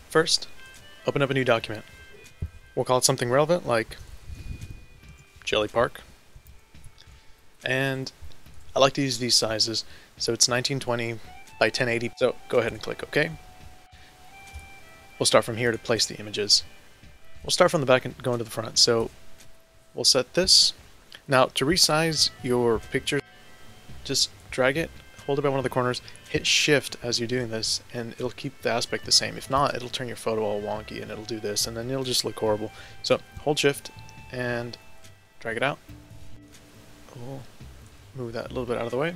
First, open up a new document. We'll call it something relevant like Jelly Park. And I like to use these sizes, so it's 1920 by 1080, so go ahead and click OK. We'll start from here to place the images. We'll start from the back and go into the front, so we'll set this. Now to resize your picture, just drag it, hold it by one of the corners, hit shift as you're doing this, and it'll keep the aspect the same. If not, it'll turn your photo all wonky and it'll do this, and then it'll just look horrible. So hold shift and drag it out. We'll move that a little bit out of the way,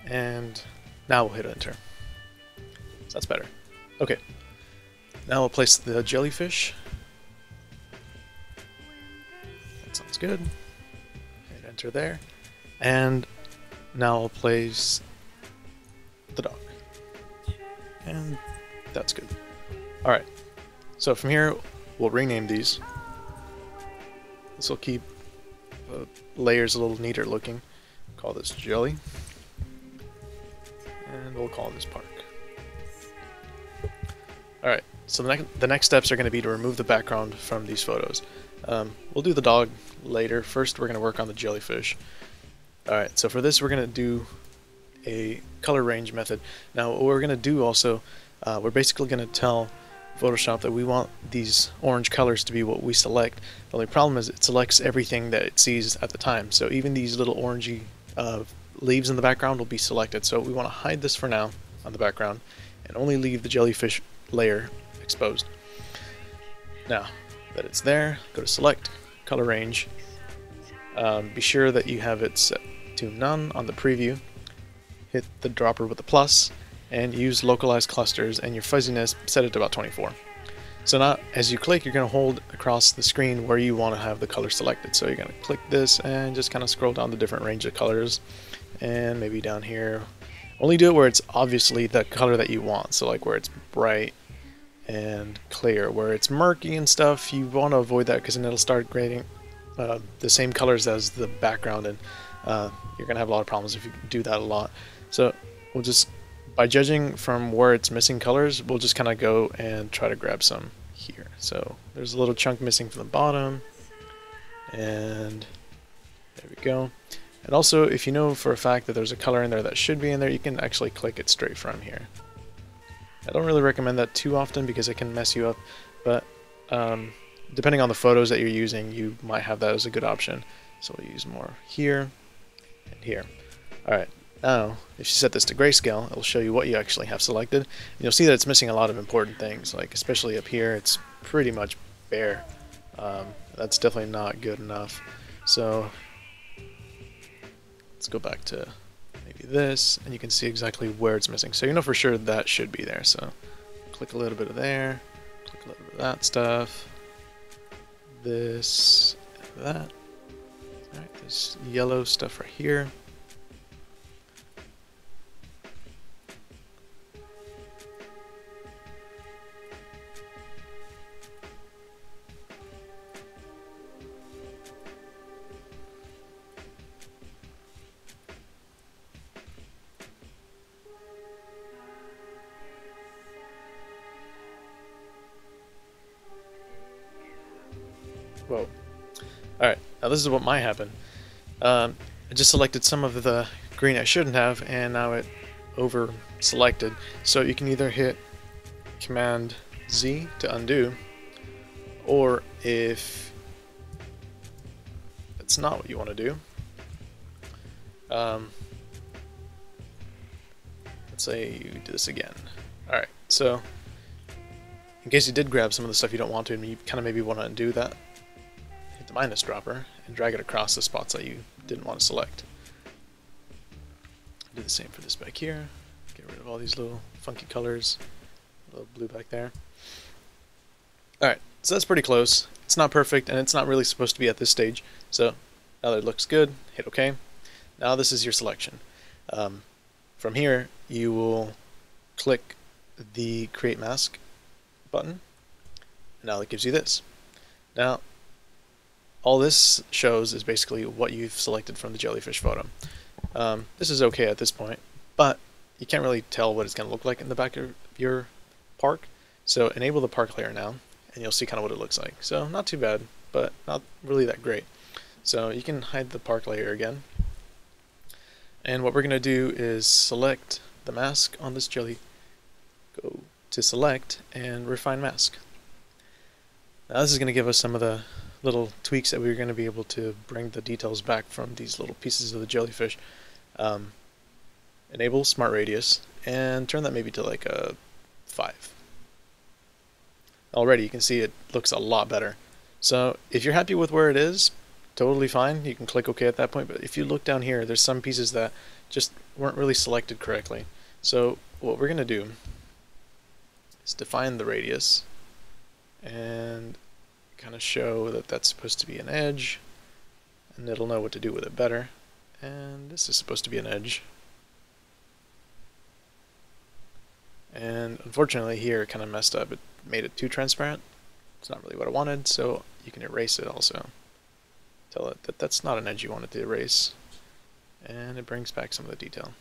and now we'll hit enter. So that's better. Okay, now we'll place the jellyfish. That sounds good. Hit enter there, and now I'll place the dog, and that's good. Alright, so from here we'll rename these. This will keep layers a little neater looking. Call this Jelly, and we'll call this Park. Alright, so the next steps are going to be to remove the background from these photos. We'll do the dog later. First we're going to work on the jellyfish. Alright, so for this we're going to do a color range method. Now what we're going to do also, we're basically going to tell Photoshop that we want these orange colors to be what we select. The only problem is it selects everything that it sees at the time, so even these little orangey leaves in the background will be selected. So we want to hide this for now on the background and only leave the jellyfish layer exposed. Now that it's there, go to select, color range. Be sure that you have it set to none on the preview. Hit the dropper with the plus and use localized clusters, and your fuzziness set it to about 24. So now as you click, you're going to hold across the screen where you want to have the color selected. So you're going to click this and just kind of scroll down the different range of colors, and maybe down here only do it where it's obviously the color that you want. So like where it's bright and clear. Where it's murky and stuff, you want to avoid that because then it'll start grading the same colors as the background, and you're gonna have a lot of problems if you do that a lot. So we'll just, by judging from where it's missing colors, we'll just kind of go and try to grab some here. So there's a little chunk missing from the bottom, and there we go. And also, if you know for a fact that there's a color in there that should be in there, you can actually click it straight from here. I don't really recommend that too often because it can mess you up, but depending on the photos that you're using, you might have that as a good option. So we'll use more here and here. Alright, now if you set this to grayscale, it'll show you what you actually have selected. And you'll see that it's missing a lot of important things, like especially up here, it's pretty much bare. That's definitely not good enough. So let's go back to maybe this, and you can see exactly where it's missing. So you know for sure that should be there. So click a little bit of there, click a little bit of that stuff, this, and that. Alright, this yellow stuff right here. Whoa. Alright, now this is what might happen. I just selected some of the green I shouldn't have, and now it over selected. So you can either hit Command Z to undo, or if that's not what you want to do, let's say you do this again. Alright, so in case you did grab some of the stuff you don't want to, and you kind of maybe want to undo that, hit the minus dropper and drag it across the spots that you didn't want to select. Do the same for this back here. Get rid of all these little funky colors. A little blue back there. Alright, so that's pretty close. It's not perfect, and it's not really supposed to be at this stage. So now that it looks good, hit OK. Now this is your selection. From here, you will click the Create Mask button. And now it gives you this. Now, all this shows is basically what you've selected from the jellyfish photo. This is okay at this point, but you can't really tell what it's going to look like in the back of your park So enable the park layer now, and you'll see kind of what it looks like. So not too bad, but not really that great. So you can hide the park layer again. And what we're going to do is select the mask on this jelly, go to select, and refine mask. Now this is going to give us some of the little tweaks that we're going to be able to bring the details back from these little pieces of the jellyfish. Enable smart radius, and turn that maybe to like a 5. Already you can see it looks a lot better. So if you're happy with where it is, totally fine. You can click OK at that point, but if you look down here, there's some pieces that just weren't really selected correctly. So what we're going to do is define the radius and kind of show that that's supposed to be an edge, and it'll know what to do with it better. And this is supposed to be an edge. And unfortunately here it kind of messed up. It made it too transparent. It's not really what I wanted, so you can erase it also. Tell it that that's not an edge you wanted to erase. And it brings back some of the detail.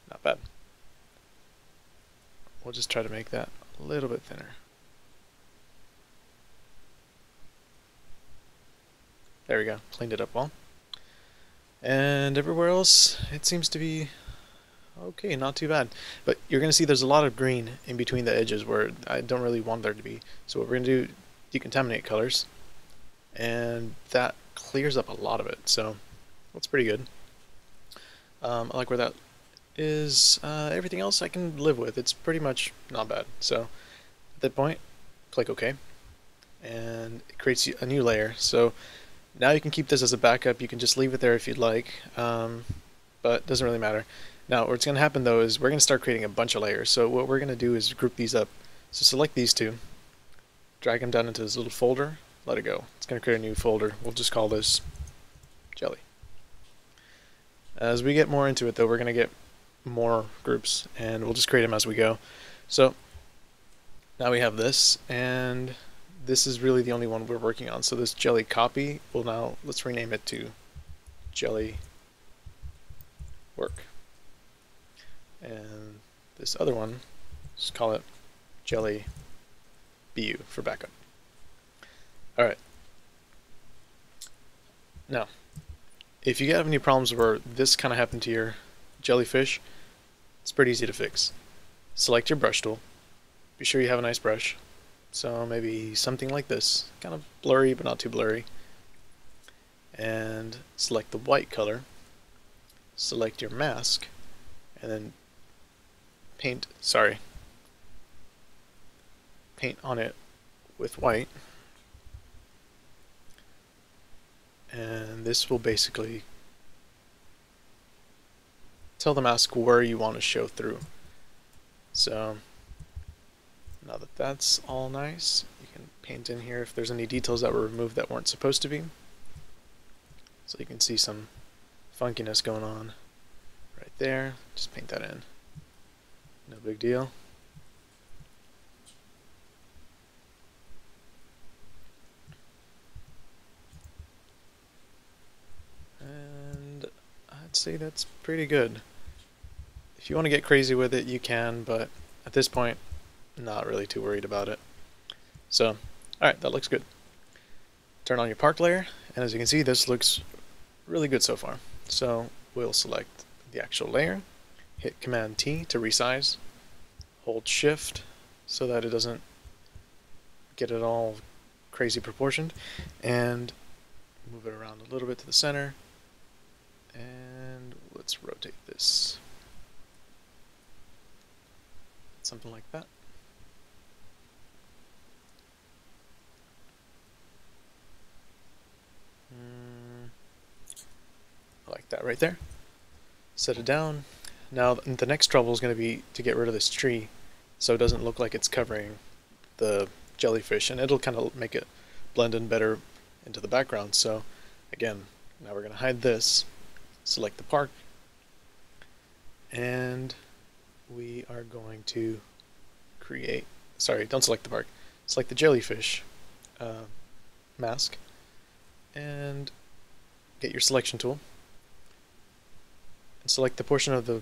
Not bad. We'll just try to make that a little bit thinner. There we go, cleaned it up well. And everywhere else, it seems to be okay, not too bad. But you're going to see there's a lot of green in between the edges where I don't really want there to be. So what we're going to do, decontaminate colors, and that clears up a lot of it. So that's pretty good. I like where that is. Everything else I can live with. It's pretty much not bad. So at that point, click OK, and it creates a new layer. So now you can keep this as a backup. You can just leave it there if you'd like, but it doesn't really matter. Now what's going to happen though is we're going to start creating a bunch of layers. So what we're going to do is group these up. So select these two, drag them down into this little folder, let it go. It's going to create a new folder. We'll just call this jelly. As we get more into it though, we're going to get more groups, and we'll just create them as we go. So now we have this, and this is really the only one we're working on. So this jelly copy will now, let's rename it to jelly work. And this other one, just call it jelly BU for backup. Alright. Now, if you have any problems where this kind of happened to your jellyfish, it's pretty easy to fix. Select your brush tool. Be sure you have a nice brush. So maybe something like this, kind of blurry but not too blurry. And select the white color. Select your mask, and then paint on it with white. And this will basically tell the mask where you want to show through. So now that that's all nice, you can paint in here if there's any details that were removed that weren't supposed to be. So you can see some funkiness going on right there. Just paint that in. No big deal. And I'd say that's pretty good. If you want to get crazy with it, you can, but at this point, not really too worried about it. So, alright, that looks good. Turn on your park layer, and as you can see, this looks really good so far. So we'll select the actual layer, hit Command T to resize, hold Shift so that it doesn't get it all crazy proportioned, and move it around a little bit to the center, and let's rotate this. Something like that. I like that right there. Set it down. Now the next trouble is going to be to get rid of this tree so it doesn't look like it's covering the jellyfish, and it'll kind of make it blend in better into the background. So again, now we're going to hide this, select the park, and we are going to create, sorry, don't select the park, select the jellyfish mask, and get your selection tool, and select the portion of the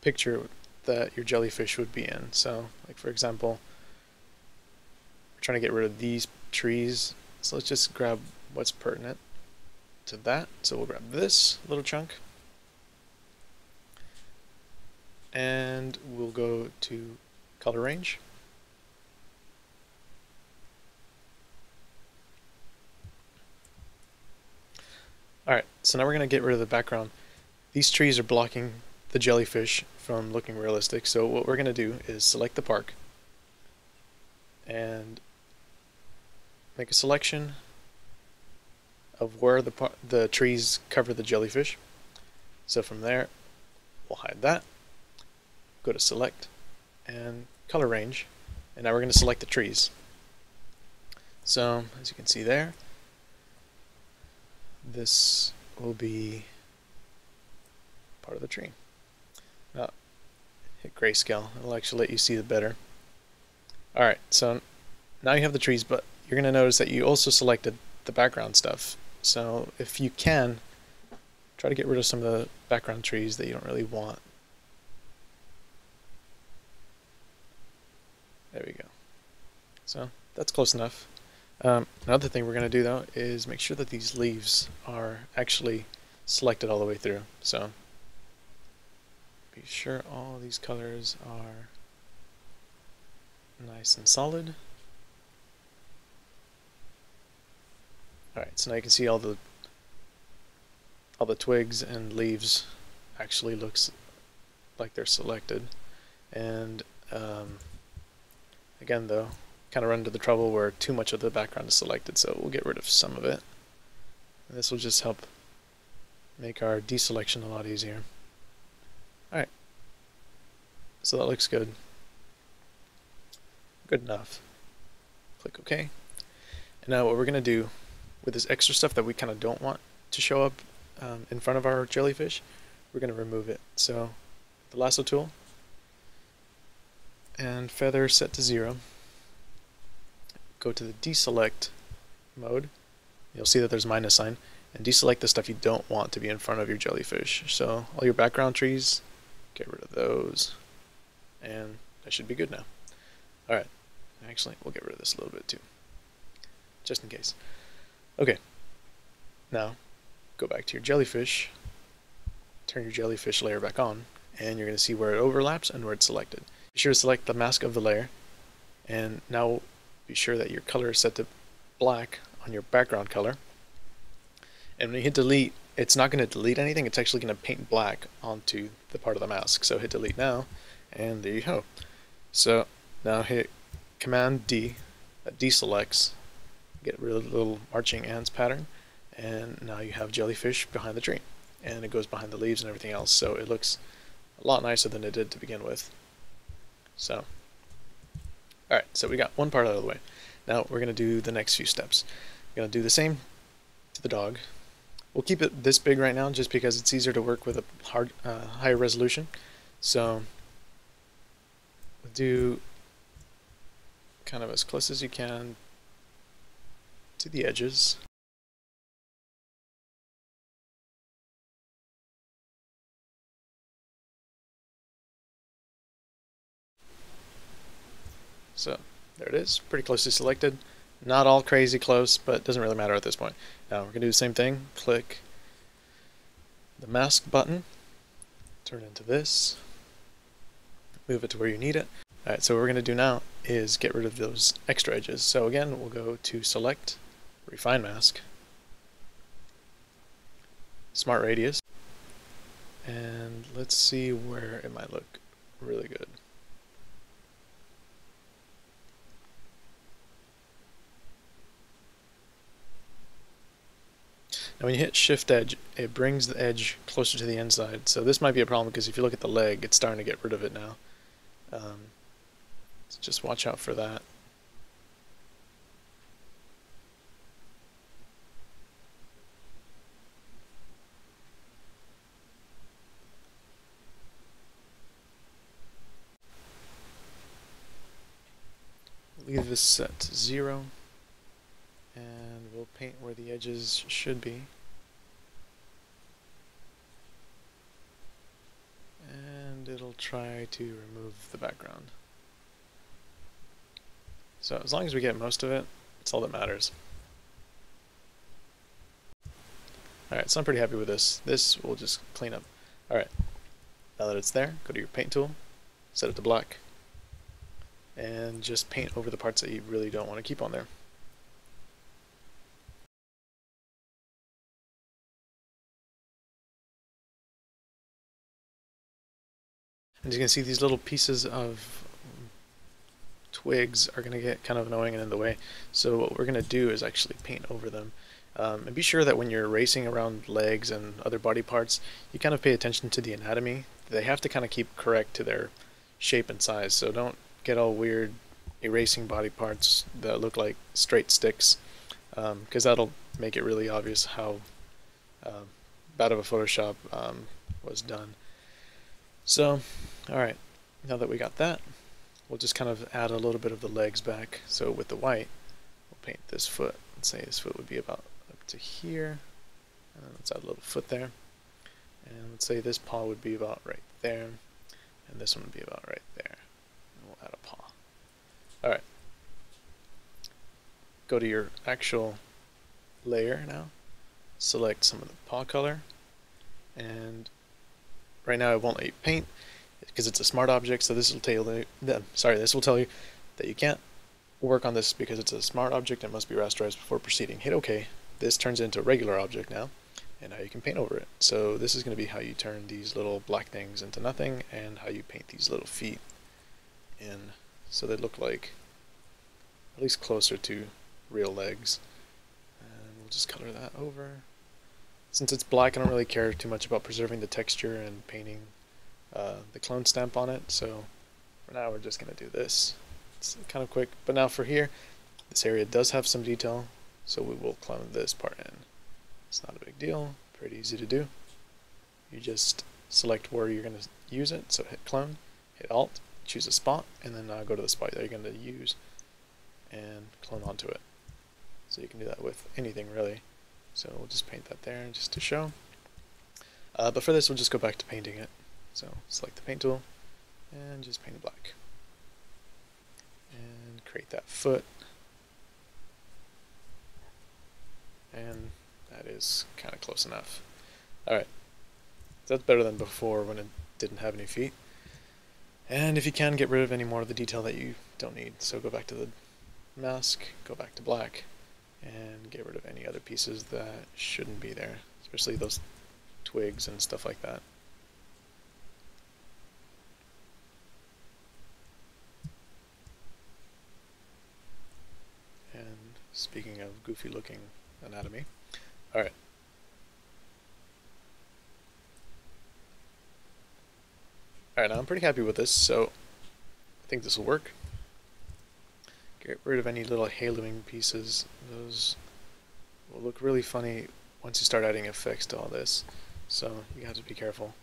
picture that your jellyfish would be in. So, like for example, we're trying to get rid of these trees, so let's just grab what's pertinent to that. So we'll grab this little chunk, and we'll go to color range. Alright, so now we're going to get rid of the background. These trees are blocking the jellyfish from looking realistic, so what we're going to do is select the park and make a selection of where the trees cover the jellyfish. So from there, we'll hide that, go to select and color range, and now we're going to select the trees. So as you can see there, this will be part of the tree. Now hit grayscale, it'll actually let you see it better. Alright, so now you have the trees, but you're going to notice that you also selected the background stuff. So if you can, try to get rid of some of the background trees that you don't really want. There we go. So that's close enough. Another thing we're going to do though is make sure that these leaves are actually selected all the way through. So be sure all these colors are nice and solid. Alright, so now you can see all the twigs and leaves actually looks like they're selected. And again though, kind of run into the trouble where too much of the background is selected, so we'll get rid of some of it. And this will just help make our deselection a lot easier. Alright, so that looks good. Good enough. Click OK. And now what we're going to do with this extra stuff that we kind of don't want to show up in front of our jellyfish, we're going to remove it. So the lasso tool and feather set to 0. Go to the deselect mode. You'll see that there's minus sign, and deselect the stuff you don't want to be in front of your jellyfish. So all your background trees, get rid of those, and that should be good now. Alright, actually we'll get rid of this a little bit too, just in case. Okay, now go back to your jellyfish, turn your jellyfish layer back on, and you're going to see where it overlaps and where it's selected. Be sure to select the mask of the layer, and now be sure that your color is set to black on your background color. And when you hit delete, it's not going to delete anything, it's actually going to paint black onto the part of the mask. So hit delete now, and there you go. So now hit Command D, that deselects, get rid of the little marching ants pattern, and now you have jellyfish behind the tree. And it goes behind the leaves and everything else, so it looks a lot nicer than it did to begin with. So alright, so we got one part out of the way. Now we're going to do the next few steps. We're going to do the same to the dog. We'll keep it this big right now just because it's easier to work with a higher resolution. So we'll do kind of as close as you can to the edges. So there it is, pretty closely selected. Not all crazy close, but it doesn't really matter at this point. Now we're going to do the same thing. Click the mask button, turn it into this, move it to where you need it. Alright, so what we're going to do now is get rid of those extra edges. So again, we'll go to Select, Refine Mask, Smart Radius, and let's see where it might look really good. Now when you hit Shift Edge, it brings the edge closer to the inside. So this might be a problem because if you look at the leg, it's starting to get rid of it now. So just watch out for that. Leave this set to 0. And we'll paint where the edges should be. and it'll try to remove the background. So as long as we get most of it, that's all that matters. Alright, so I'm pretty happy with this. This we'll just clean up. Alright, now that it's there, go to your paint tool, set it to black, and just paint over the parts that you really don't want to keep on there. As you can see, these little pieces of twigs are going to get kind of annoying and in the way. So what we're going to do is actually paint over them. And be sure that when you're erasing around legs and other body parts, you kind of pay attention to the anatomy. They have to kind of keep correct to their shape and size, so don't get all weird erasing body parts that look like straight sticks, because that'll make it really obvious how bad of a Photoshop was done. So, alright, now that we got that, we'll just kind of add a little bit of the legs back. So with the white, we'll paint this foot. Let's say this foot would be about up to here, and then let's add a little foot there. And let's say this paw would be about right there, and this one would be about right there. And we'll add a paw. Alright. Go to your actual layer now. Select some of the paw color, and right now it won't let you paint because it's a smart object, so this will tell you that you can't work on this because it's a smart object and must be rasterized before proceeding. Hit OK. This turns into a regular object now, and now you can paint over it. So this is going to be how you turn these little black things into nothing, and how you paint these little feet in so they look like at least closer to real legs. And we'll just color that over. Since it's black, I don't really care too much about preserving the texture and painting the clone stamp on it, so for now we're just going to do this. It's kind of quick, but now for here, this area does have some detail, so we will clone this part in. It's not a big deal, pretty easy to do. You just select where you're going to use it, so hit clone, hit alt, choose a spot, and then go to the spot that you're going to use and clone onto it. So you can do that with anything really. So we'll just paint that there just to show. But for this, we'll just go back to painting it. So select the paint tool and just paint it black. And create that foot. And that is kind of close enough. Alright, that's better than before when it didn't have any feet. And if you can, get rid of any more of the detail that you don't need. So go back to the mask, go back to black, and get rid of any other pieces that shouldn't be there, especially those twigs and stuff like that. And speaking of goofy looking anatomy, alright. Alright, now I'm pretty happy with this, so I think this will work. Get rid of any little haloing pieces. Those will look really funny once you start adding effects to all this. So you have to be careful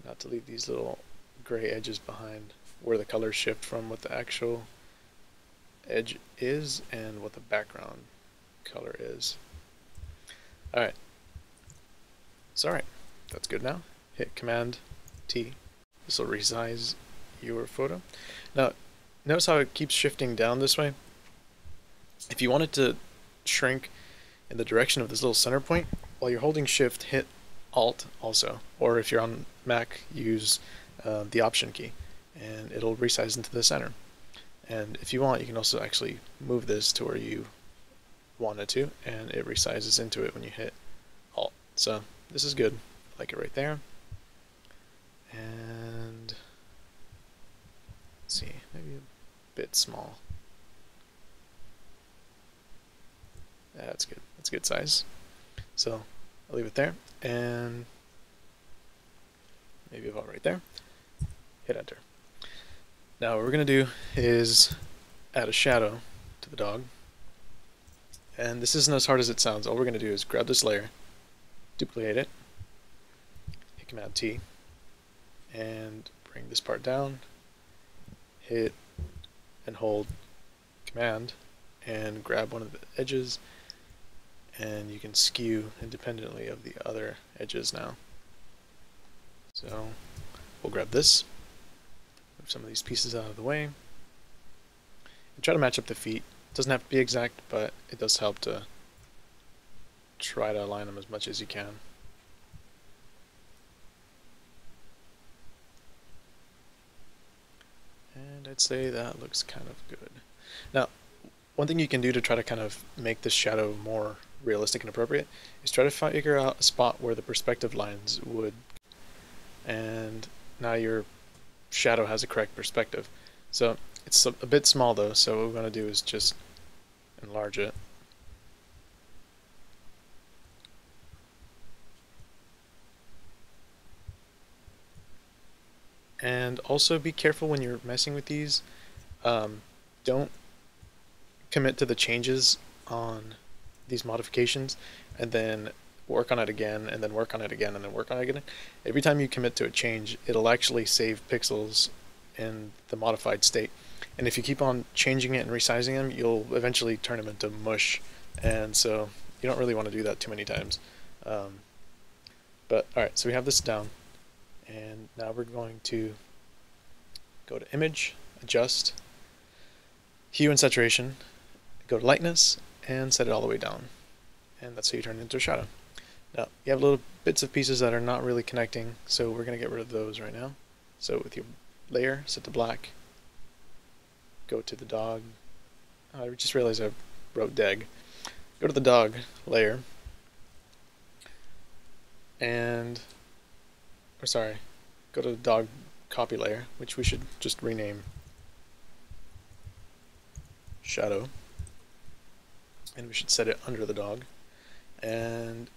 not to leave these little gray edges behind where the colors shift from what the actual edge is and what the background color is. Alright. So alright, that's good now. Hit Command T. This will resize your photo. Now, notice how it keeps shifting down this way? If you want it to shrink in the direction of this little center point, while you're holding Shift, hit Alt also. Or if you're on Mac, use the Option key, and it'll resize into the center. And if you want, you can also actually move this to where you want it to, and it resizes into it when you hit Alt. So this is good. I like it right there. And let's see, maybe a bit small. Yeah, that's good. That's a good size. So I'll leave it there, and maybe about right there. Hit enter. Now what we're going to do is add a shadow to the dog. And this isn't as hard as it sounds. All we're going to do is grab this layer, duplicate it, hit Command T, and bring this part down, hit and hold Command, and grab one of the edges, and you can skew independently of the other edges now. So we'll grab this, move some of these pieces out of the way, and try to match up the feet. It doesn't have to be exact, but it does help to try to align them as much as you can. And I'd say that looks kind of good. Now, one thing you can do to try to kind of make this shadow more realistic and appropriate is try to figure out a spot where the perspective lines would, and now your shadow has a correct perspective. So it's a bit small though, so what we're going to do is just enlarge it. And also be careful when you're messing with these. Don't commit to the changes on these modifications and then work on it again and then work on it again and then work on it again. Every time you commit to a change, it'll actually save pixels in the modified state. And if you keep on changing it and resizing them, you'll eventually turn them into mush. And so you don't really want to do that too many times. But alright, so we have this down. And now we're going to go to Image, Adjust, Hue and Saturation, go to Lightness, and set it all the way down. And that's how you turn it into a shadow. Now, you have little bits of pieces that are not really connecting, so we're going to get rid of those right now. So with your layer, set to black, go to the dog. I just realized I wrote deg. Go to the dog layer, and go to the dog copy layer, which we should just rename shadow, and we should set it under the dog, and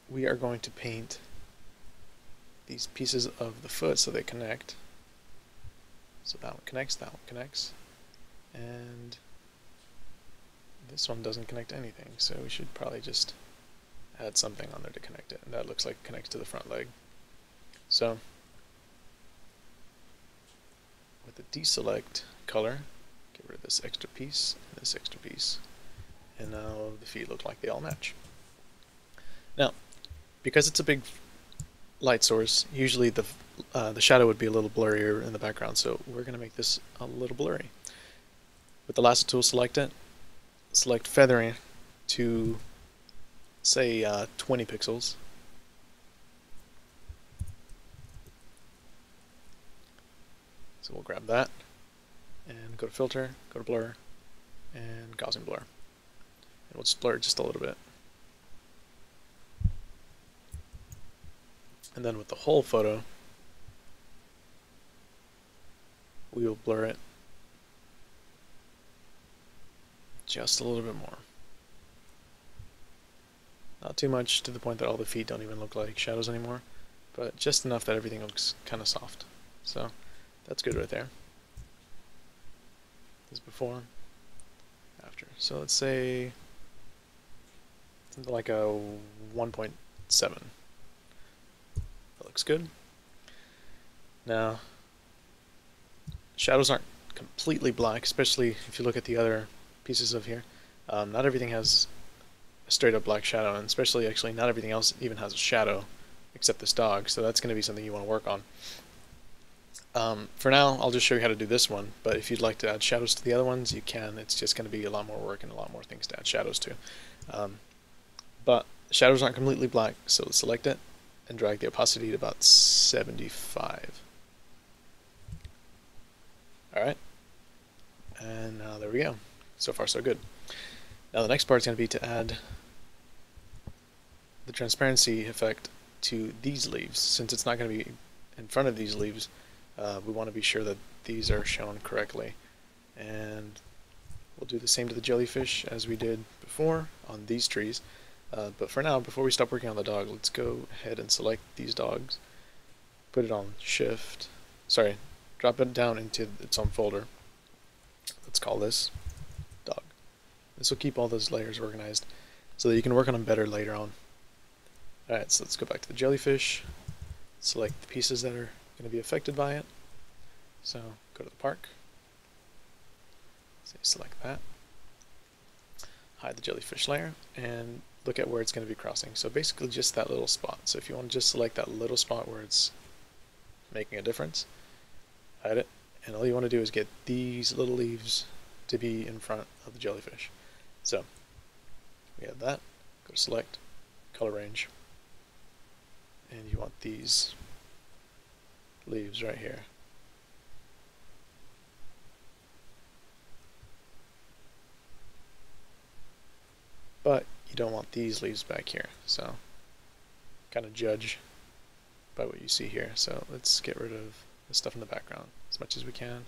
we are going to paint these pieces of the foot so they connect. So that one connects, and this one doesn't connect to anything, so we should probably just add something on there to connect it, and that looks like it connects to the front leg. So with the deselect color, get rid of this extra piece and this extra piece, and now the feet look like they all match. Now, because it's a big light source, usually the shadow would be a little blurrier in the background, so we're going to make this a little blurry. With the lasso tool, select it, select feathering to say 20 pixels. So we'll grab that and go to Filter, go to Blur, and Gaussian Blur. And we'll just blur it just a little bit. And then with the whole photo, we will blur it just a little bit more. Not too much to the point that all the feet don't even look like shadows anymore, but just enough that everything looks kind of soft. So that's good right there. This is before, after. So let's say something like a 1.7. That looks good. Now, shadows aren't completely black, especially if you look at the other pieces of here. Not everything has a straight up black shadow, and especially actually not everything else even has a shadow except this dog, so that's going to be something you want to work on. For now, I'll just show you how to do this one, but if you'd like to add shadows to the other ones, you can. It's just going to be a lot more work and a lot more things to add shadows to. But shadows aren't completely black, so let's select it and drag the opacity to about 75. Alright, and now there we go. So far so good. Now the next part is going to be to add the transparency effect to these leaves. Since it's not going to be in front of these leaves, we want to be sure that these are shown correctly. And we'll do the same to the jellyfish as we did before on these trees. But for now, before we stop working on the dog, let's go ahead and select these dogs, put it on shift, drop it down into its own folder. Let's call this dog. This will keep all those layers organized so that you can work on them better later on. Alright, so let's go back to the jellyfish, select the pieces that are going to be affected by it. So go to the park, select that, hide the jellyfish layer, and look at where it's going to be crossing. So basically just that little spot. So if you want to just select that little spot where it's making a difference. Hide it, and all you want to do is get these little leaves to be in front of the jellyfish. So we have that. Go to select, color range, and you want these leaves right here. But you don't want these leaves back here, so kind of judge by what you see here. So let's get rid of the stuff in the background as much as we can.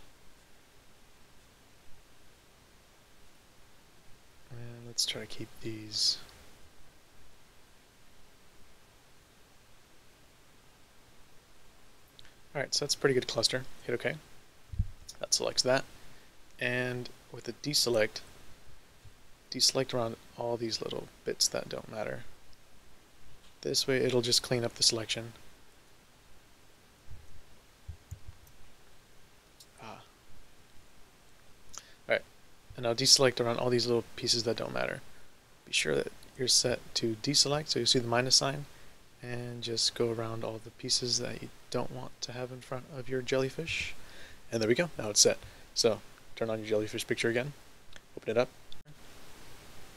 And let's try to keep these. Alright, so that's a pretty good cluster. Hit OK. That selects that. And with the deselect around all these little bits that don't matter. This way it'll just clean up the selection. Alright, and now deselect around all these little pieces that don't matter. Be sure that you're set to deselect, so you see the minus sign, and just go around all the pieces that you don't want to have in front of your jellyfish. And there we go, now it's set. So, turn on your jellyfish picture again, open it up,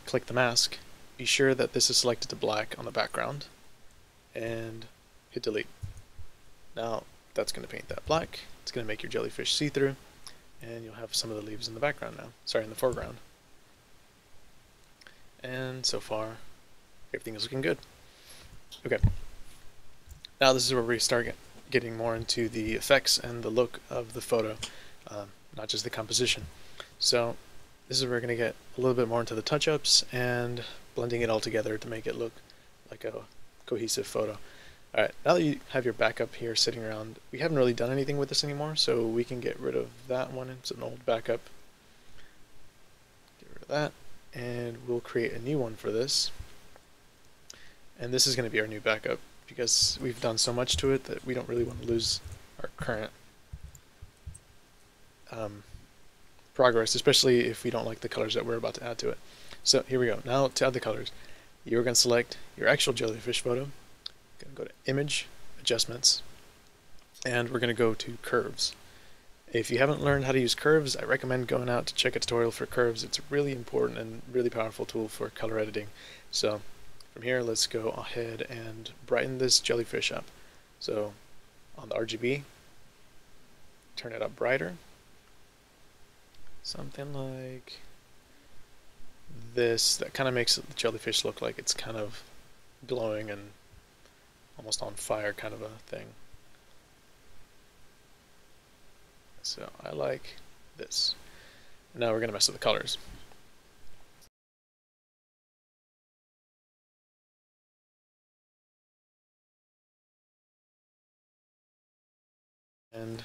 click the mask, be sure that this is selected to black on the background, and hit delete. Now, that's going to paint that black, it's going to make your jellyfish see-through, and you'll have some of the leaves in the background now, sorry, in the foreground. And so far, everything is looking good. Okay, now this is where we start getting more into the effects and the look of the photo, not just the composition. So this is where we're going to get a little bit more into the touch-ups and blending it all together to make it look like a cohesive photo. Alright, now that you have your backup here sitting around, we haven't really done anything with this anymore, so we can get rid of that one. It's an old backup. Get rid of that, and we'll create a new one for this. And this is going to be our new backup, because we've done so much to it that we don't really want to lose our current progress, especially if we don't like the colors that we're about to add to it. So here we go. Now to add the colors, you're going to select your actual jellyfish photo, going to go to Image, Adjustments, and we're going to go to Curves. If you haven't learned how to use curves, I recommend going out to check a tutorial for curves. It's a really important and really powerful tool for color editing. So from here, let's go ahead and brighten this jellyfish up. So on the RGB, turn it up brighter. Something like this. That kind of makes the jellyfish look like it's kind of glowing and almost on fire kind of a thing. So I like this. Now we're going to mess with the colors. And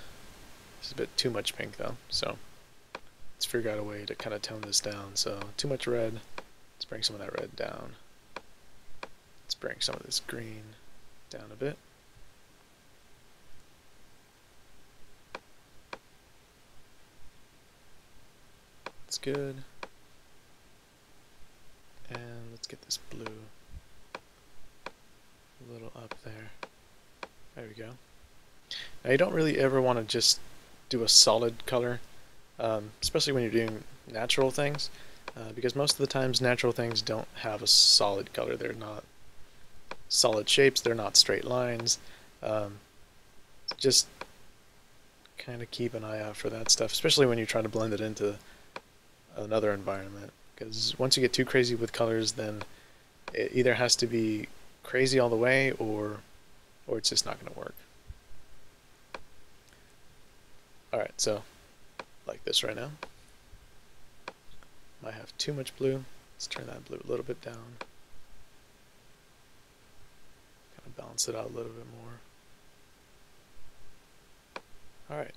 it's a bit too much pink though, so let's figure out a way to kind of tone this down. So too much red, let's bring some of that red down. Let's bring some of this green down a bit. That's good. And let's get this blue a little up there. There we go. Now you don't really ever want to just do a solid color, especially when you're doing natural things, because most of the times natural things don't have a solid color. They're not solid shapes, they're not straight lines. Just kind of keep an eye out for that stuff, especially when you're trying to blend it into another environment, because once you get too crazy with colors, then it either has to be crazy all the way or it's just not going to work. Alright, so like this right now. Might have too much blue. Let's turn that blue a little bit down. Kind of balance it out a little bit more. Alright,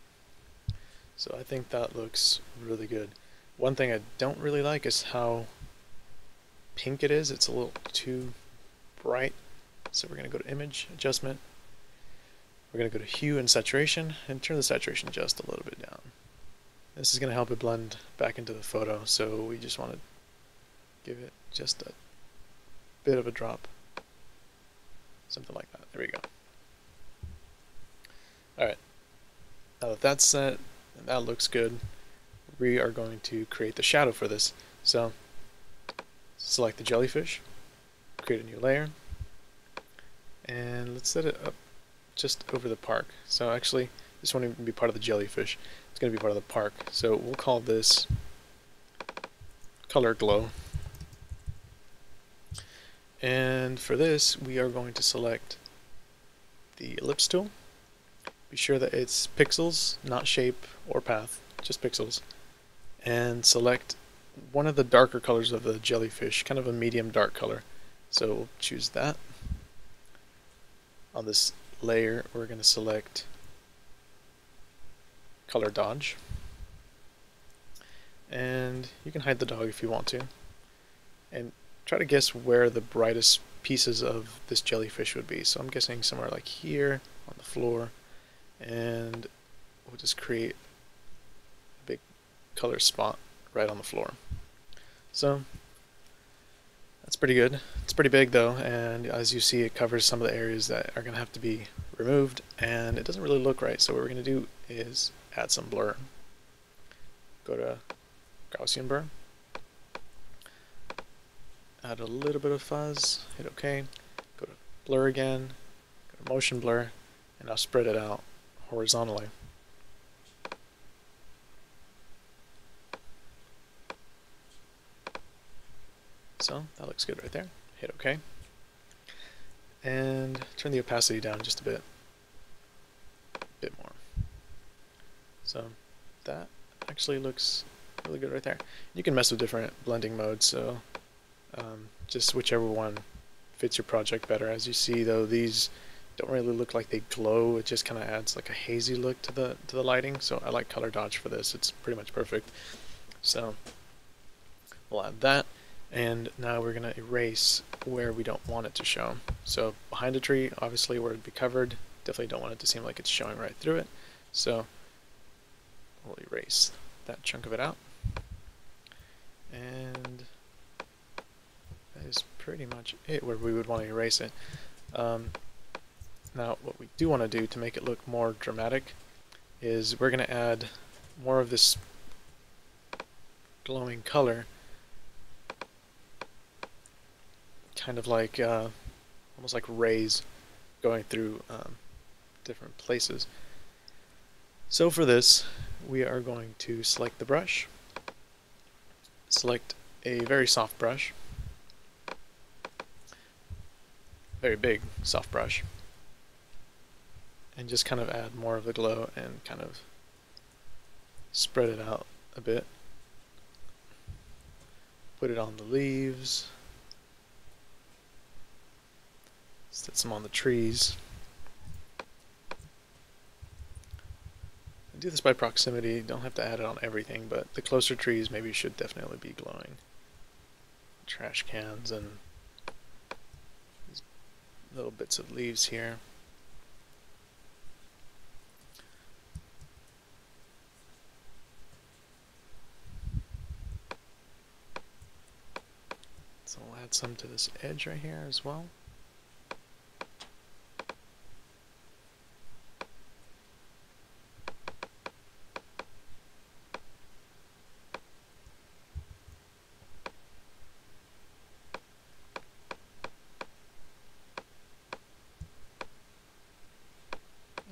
so I think that looks really good. One thing I don't really like is how pink it is. It's a little too bright. So we're going to go to Image, Adjustment. We're going to go to Hue and Saturation and turn the saturation just a little bit down. This is going to help it blend back into the photo, so we just want to give it just a bit of a drop. Something like that. There we go. Alright, now that that's set and that looks good, we are going to create the shadow for this. So select the jellyfish, create a new layer, and let's set it up just over the park. So actually, this won't even be part of the jellyfish, it's going to be part of the park. So we'll call this color glow. And for this, we are going to select the ellipse tool. Be sure that it's pixels, not shape or path, just pixels. And select one of the darker colors of the jellyfish, kind of a medium dark color. So we'll choose that. On this layer, we're going to select color dodge. And you can hide the dog if you want to. And try to guess where the brightest pieces of this jellyfish would be. So I'm guessing somewhere like here on the floor. And we'll just create a big color spot right on the floor. So that's pretty good. It's pretty big though, and as you see, it covers some of the areas that are going to have to be removed, and it doesn't really look right. So what we're going to do is add some blur. Go to Gaussian blur, add a little bit of fuzz, hit OK, go to blur again, go to motion blur, and I'll spread it out horizontally. So that looks good right there. Hit OK. And turn the opacity down just a bit more. So that actually looks really good right there. You can mess with different blending modes, so just whichever one fits your project better. As you see though, these don't really look like they glow, it just kind of adds like a hazy look to the lighting, so I like color dodge for this. It's pretty much perfect. So we'll add that. And now we're going to erase where we don't want it to show. So behind a tree, obviously where it'd be covered, definitely don't want it to seem like it's showing right through it. So we'll erase that chunk of it out. And that is pretty much it where we would want to erase it. Now what we do want to do to make it look more dramatic is we're going to add more of this glowing color, kind of like almost like rays going through different places. So for this, we are going to select the brush, select a very soft brush, very big soft brush, and just kind of add more of the glow and kind of spread it out a bit. Put it on the leaves. Set some on the trees. Do this by proximity, you don't have to add it on everything, but the closer trees maybe should definitely be glowing. Trash cans and these little bits of leaves here. So we'll add some to this edge right here as well.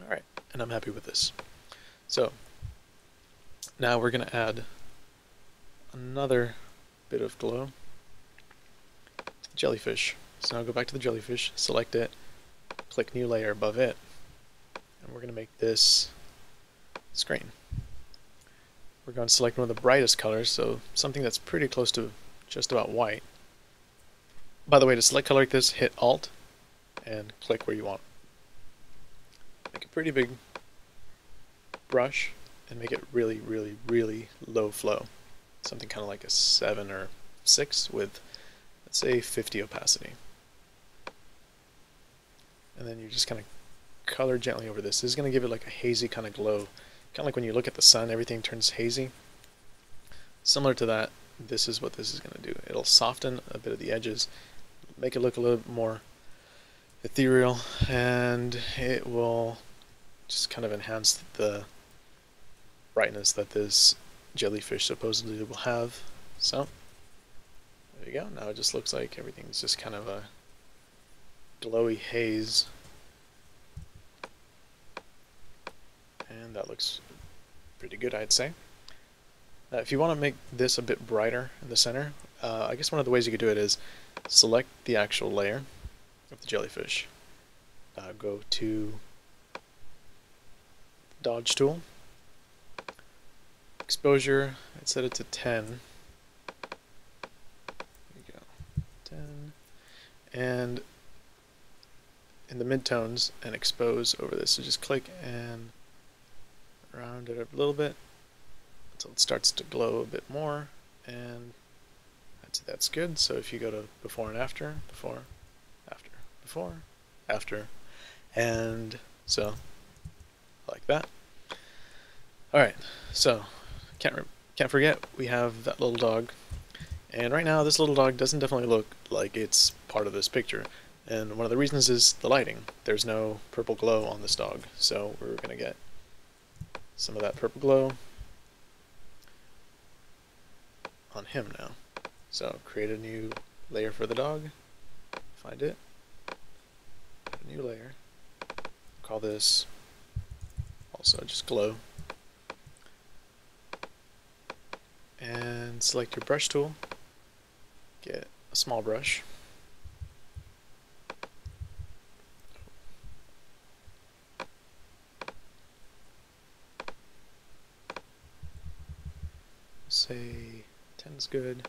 Alright, and I'm happy with this. So now we're going to add another bit of glow to the jellyfish. So now go back to the jellyfish, select it, click new layer above it, and we're going to make this screen. We're going to select one of the brightest colors, so something that's pretty close to just about white. By the way, to select color like this, hit Alt and click where you want. Make a pretty big brush and make it really, really, really low flow. Something kind of like a 7 or 6 with, let's say, 50 opacity. And then you just kind of color gently over this. This is going to give it like a hazy kind of glow. Kind of like when you look at the sun, everything turns hazy. Similar to that, this is what this is going to do. It'll soften a bit of the edges, make it look a little bit more ethereal, and it will just kind of enhance the brightness that this jellyfish supposedly will have. So there you go. Now it just looks like everything's just kind of a glowy haze, and that looks pretty good, I'd say. If you want to make this a bit brighter in the center, I guess one of the ways you could do it is select the actual layer of the jellyfish. Go to Dodge tool, exposure, I'd set it to 10. There you go, 10. And in the midtones, and expose over this. So just click and round it up a little bit until it starts to glow a bit more, and that's good. So if you go to before and after, before, after, before, after, and so like that. Alright, so can't forget we have that little dog, and right now this little dog doesn't definitely look like it's part of this picture, and one of the reasons is the lighting. There's no purple glow on this dog, so we're gonna get some of that purple glow on him now. So create a new layer for the dog, find it, add a new layer, call this also just glow, and select your brush tool, get a small brush, say 10 is good,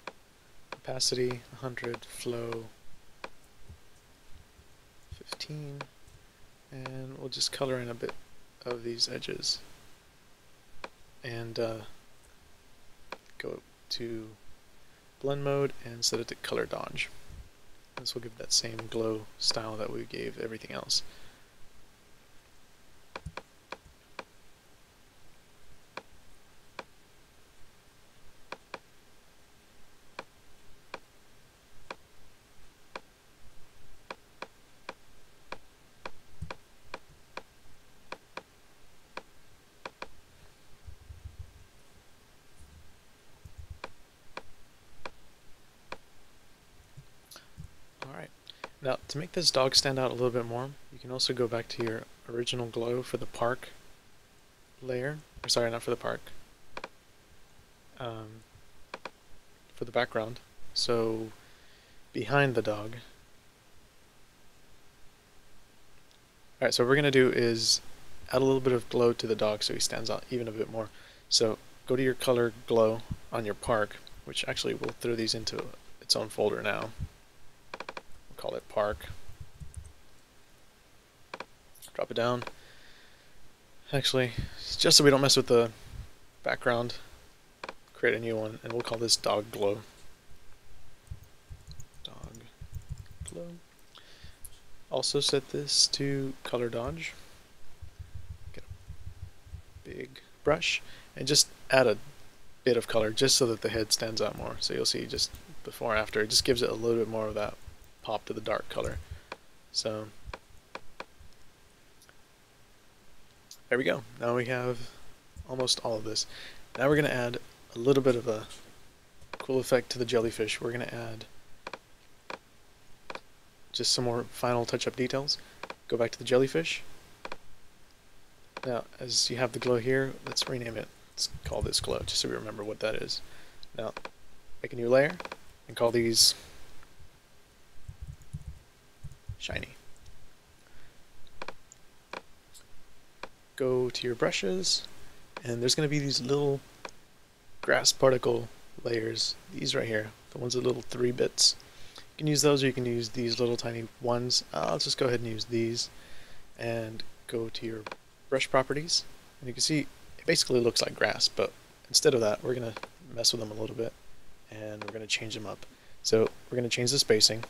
opacity 100, flow 15, and we'll just color in a bit of these edges, and go to blend mode and set it to color dodge. This will give that same glow style that we gave everything else. Alright, now to make this dog stand out a little bit more, you can also go back to your original glow for the park layer, or sorry, not for the park, for the background, so behind the dog. Alright, so what we're going to do is add a little bit of glow to the dog so he stands out even a bit more. So go to your color glow on your park, which actually we'll throw these into its own folder now. We'll call it park. Drop it down. Actually, just so we don't mess with the background, create a new one, and we'll call this dog glow. Dog glow. Also set this to color dodge. Get a big brush and just add a bit of color just so that the head stands out more. So you'll see just before and after, it just gives it a little bit more of that pop to the dark color. So there we go. Now we have almost all of this. Now we're going to add a little bit of a cool effect to the jellyfish. We're going to add just some more final touch-up details. Go back to the jellyfish. Now, as you have the glow here, let's rename it. Let's call this glow, just so we remember what that is. Now, make a new layer, and call these shiny. Go to your brushes, and there's going to be these little grass particle layers, these right here, the ones with little 3 bits. You can use those, or you can use these little tiny ones. I'll just go ahead and use these, and go to your brush properties, and you can see it basically looks like grass, but instead of that, we're going to mess with them a little bit, and we're going to change them up. So we're going to change the spacing.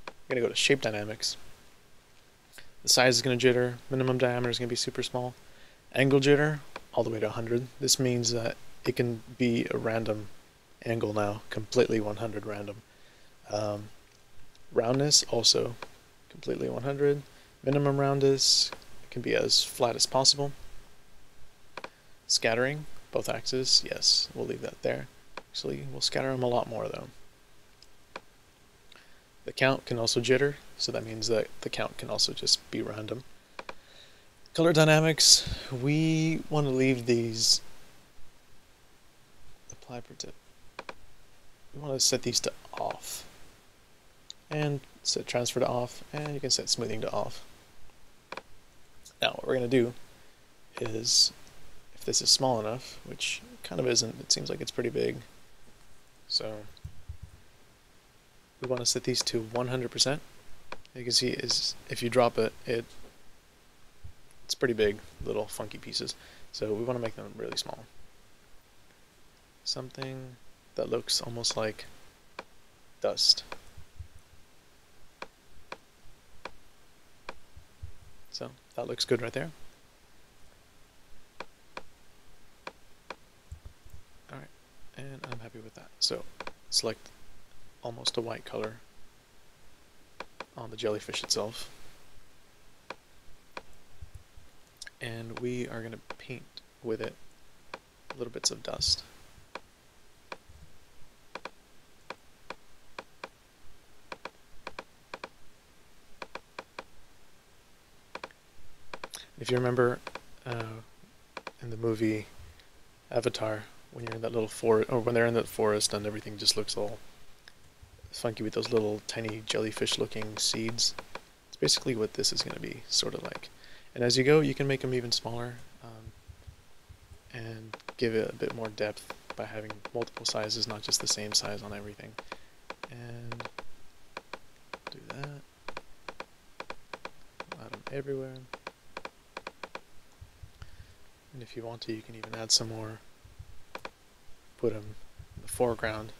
We're going to go to shape dynamics. The size is going to jitter, minimum diameter is going to be super small, angle jitter all the way to 100. This means that it can be a random angle now, completely 100 random. Roundness also completely 100. Minimum roundness it can be as flat as possible. Scattering, both axes, yes, we'll leave that there. Actually, we'll scatter them a lot more though. The count can also jitter, so that means that the count can also just be random. Color dynamics, we want to leave these apply per tip. We want to set these to off. And set transfer to off, and you can set smoothing to off. Now what we're going to do is, if this is small enough, which kind of isn't, it seems like it's pretty big, so we want to set these to 100%. You can see is if you drop it, it's pretty big, little funky pieces. So we want to make them really small. Something that looks almost like dust. So that looks good right there. Alright, and I'm happy with that. So select almost a white color on the jellyfish itself. And we are going to paint with it little bits of dust. If you remember in the movie Avatar, when you're in that little forest, or when they're in that forest and everything just looks all funky with those little tiny jellyfish looking seeds, it's basically what this is going to be sort of like. And as you go, you can make them even smaller and give it a bit more depth by having multiple sizes, not just the same size on everything. And do that. Add them everywhere. And if you want to, you can even add some more. Put them in the foreground.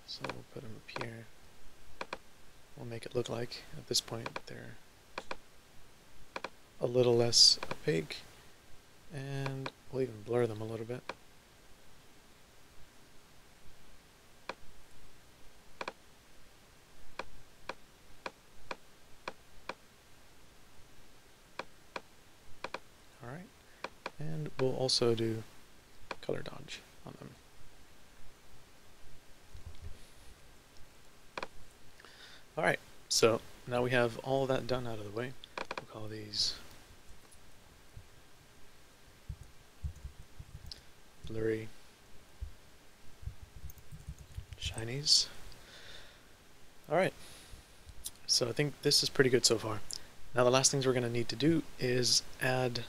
So we'll put them up here. We'll make it look like, at this point, they're a little less opaque. And we'll even blur them a little bit. Alright. And we'll also do color dodge on them. Alright, so now we have all that done out of the way. We'll call these blurry shinies. Alright, so I think this is pretty good so far. Now the last things we're going to need to do is add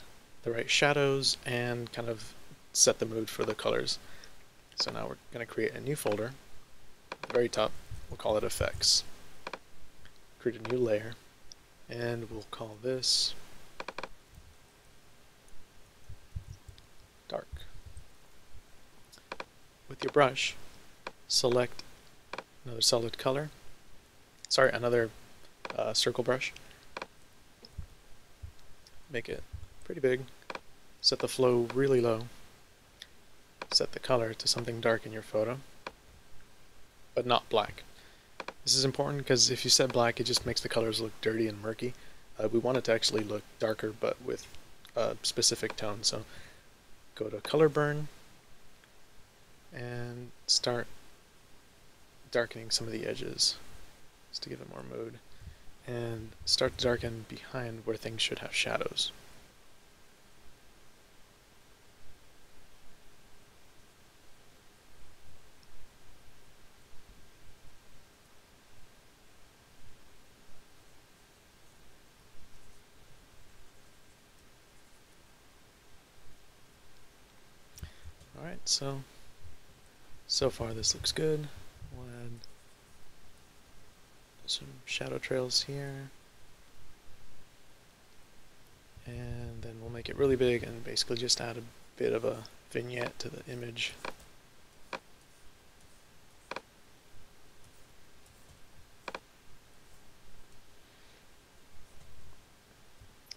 the right shadows and kind of set the mood for the colors. So now we're going to create a new folder. At the very top, we'll call it Effects. Create a new layer, and we'll call this Dark. With your brush, select another solid color. Sorry, another circle brush. Make it pretty big. Set the flow really low. Set the color to something dark in your photo, but not black. This is important because if you set black, it just makes the colors look dirty and murky. We want it to actually look darker, but with a specific tone. So go to Color Burn and start darkening some of the edges just to give it more mood. And start to darken behind where things should have shadows. Alright, so far this looks good. We'll add some shadow trails here. And then we'll make it really big and basically just add a bit of a vignette to the image.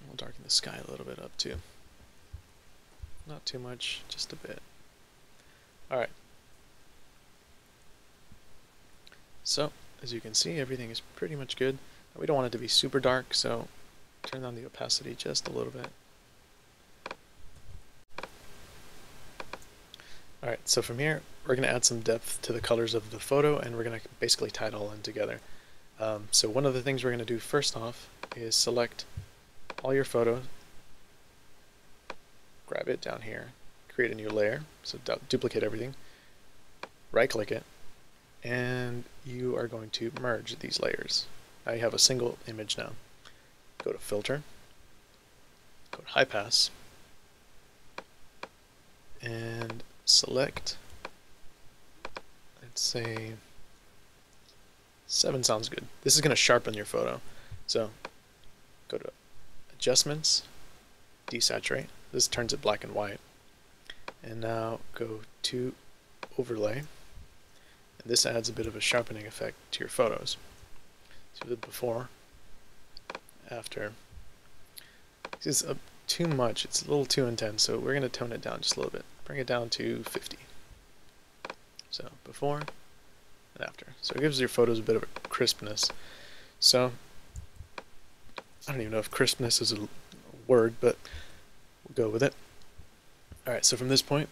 We'll darken the sky a little bit up too. Not too much, just a bit. Alright. So, as you can see, everything is pretty much good. We don't want it to be super dark, so turn down the opacity just a little bit. Alright, so from here, we're going to add some depth to the colors of the photo, and we're going to basically tie it all in together. So one of the things we're going to do first off is select all your photos, grab it down here, create a new layer, so duplicate everything, right click it, and you are going to merge these layers. Now you have a single image now. Go to Filter, go to High Pass, and select, let's say 7 sounds good. This is going to sharpen your photo. So go to Adjustments, Desaturate. This turns it black and white. And now go to Overlay. And this adds a bit of a sharpening effect to your photos. So the before, after. This is too much. It's a little too intense, so we're going to tone it down just a little bit. Bring it down to 50. So before and after. So it gives your photos a bit of a crispness. So I don't even know if crispness is a word, but we'll go with it. Alright, so from this point,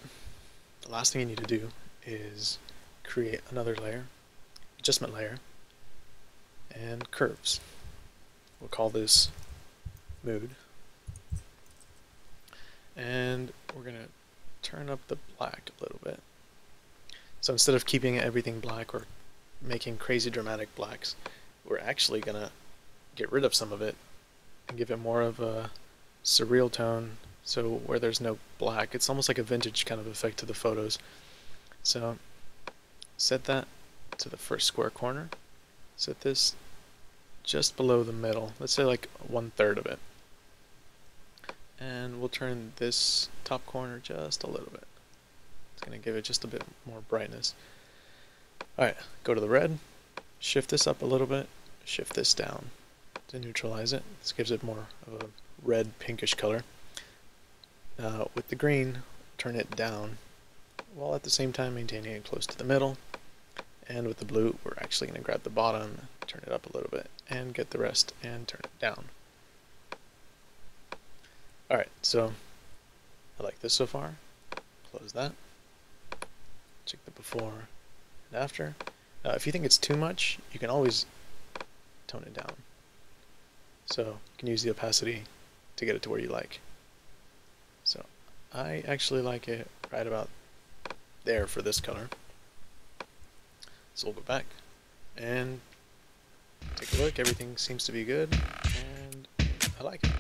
the last thing you need to do is create another layer, adjustment layer, and curves. We'll call this mood. And we're going to turn up the black a little bit. So instead of keeping everything black or making crazy dramatic blacks, we're actually going to get rid of some of it and give it more of a surreal tone, so where there's no black. It's almost like a vintage kind of effect to the photos. So set that to the first square corner. Set this just below the middle. Let's say like 1/3 of it. And we'll turn this top corner just a little bit. It's going to give it just a bit more brightness. Alright, go to the red, shift this up a little bit, shift this down to neutralize it. This gives it more of a red pinkish color. With the green, turn it down while at the same time maintaining it close to the middle. And with the blue, we're actually going to grab the bottom, turn it up a little bit, and get the rest and turn it down. Alright, so I like this so far. Close that. Check the before and after. Now if you think it's too much, you can always tone it down. So you can use the opacity to get it to where you like. So I actually like it right about there for this color. So we'll go back and take a look. Everything seems to be good, and I like it.